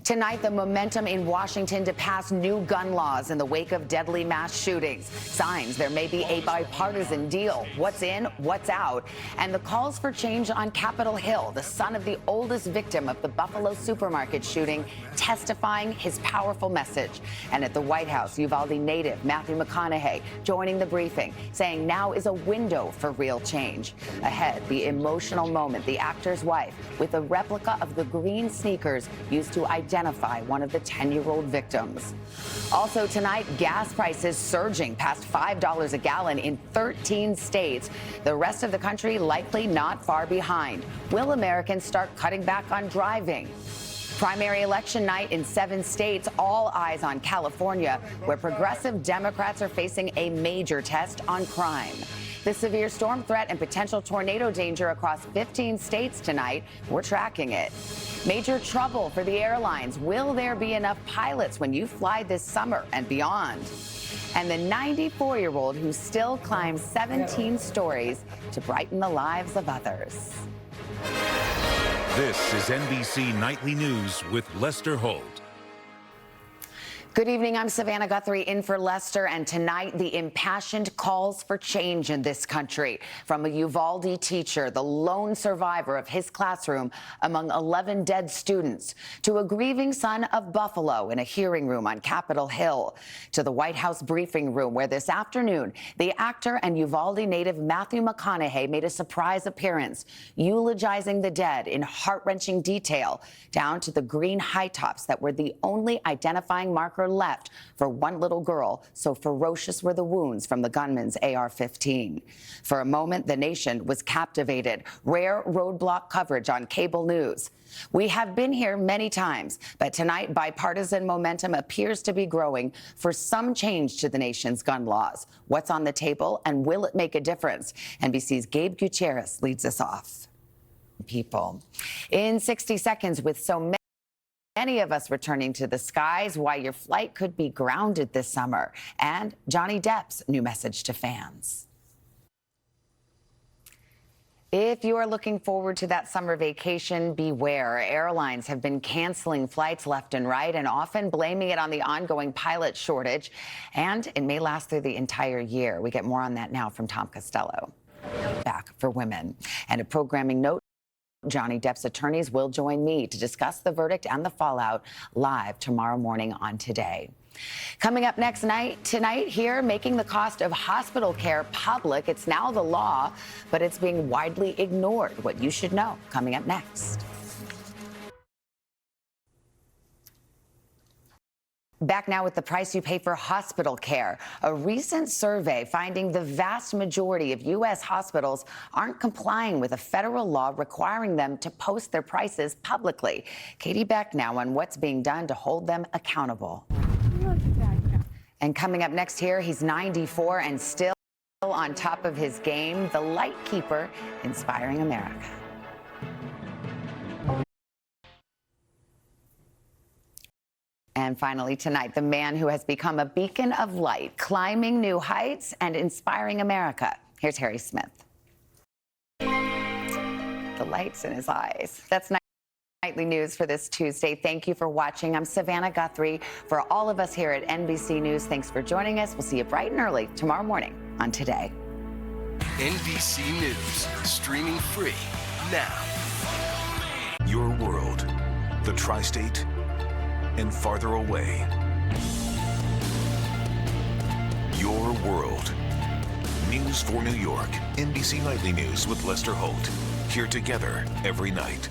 Tonight, the momentum in Washington to pass new gun laws in the wake of deadly mass shootings. Signs there may be a bipartisan deal. What's in, what's out, and the calls for change on Capitol Hill, the son of the oldest victim of the Buffalo supermarket shooting, testifying his powerful message. And at the White House, Uvalde native Matthew McConaughey joining the briefing, saying now is a window for real change. Ahead, the emotional moment, the actor's wife with a replica of the green sneakers used to identify one of the 10-year-old victims. Also tonight, gas prices surging past $5 a gallon in 13 states. The rest of the country likely not far behind. Will Americans start cutting back on driving? Primary election night in 7 states, all eyes on California, where progressive Democrats are facing a major test on crime. The severe storm threat and potential tornado danger across 15 states tonight. We're tracking it. Major trouble for the airlines. Will there be enough pilots when you fly this summer and beyond? And the 94-year-old who still climbs 17 stories to brighten the lives of others. This is NBC Nightly News with Lester Holt. Good evening. I'm Savannah Guthrie in for Lester, and tonight the impassioned calls for change in this country from a Uvalde teacher, the lone survivor of his classroom among 11 dead students, to a grieving son of Buffalo in a hearing room on Capitol Hill, to the White House briefing room where this afternoon the actor and Uvalde native Matthew McConaughey made a surprise appearance, eulogizing the dead in heart-wrenching detail, down to the green high tops that were the only identifying marker left for one little girl, so ferocious were the wounds from the gunman's AR-15. For a moment, the nation was captivated. Rare roadblock coverage on cable news. We have been here many times, but tonight bipartisan momentum appears to be growing for some change to the nation's gun laws. What's on the table, and will it make a difference? NBC's Gabe Gutierrez leads us off. People. In 60 seconds, with so many of us returning to the skies, why your flight could be grounded this summer, and Johnny Depp's new message to fans. If you are looking forward to that summer vacation, beware. Airlines have been canceling flights left and right and often blaming it on the ongoing pilot shortage, and it may last through the entire year. We get more on that now from Tom Costello. Back for women. And a programming note, Johnny Depp's attorneys will join me to discuss the verdict and the fallout live tomorrow morning on Today. Coming up next tonight here, making the cost of hospital care public. It's now the law, but it's being widely ignored. What you should know coming up next. Back now with the price you pay for hospital care. A recent survey finding the vast majority of U.S. hospitals aren't complying with a federal law requiring them to post their prices publicly. Katie Beck now on what's being done to hold them accountable. And coming up next here, he's 94 and still on top of his game, the light keeper inspiring America. And finally tonight, the man who has become a beacon of light, climbing new heights and inspiring America. Here's Harry Smith. The light's in his eyes. That's Nightly News for this Tuesday. Thank you for watching. I'm Savannah Guthrie. For all of us here at NBC News, thanks for joining us. We'll see you bright and early tomorrow morning on Today. NBC News, streaming free now. Your world, the tri-state, and farther away. Your world. News for New York. NBC Nightly News with Lester Holt. Here together every night.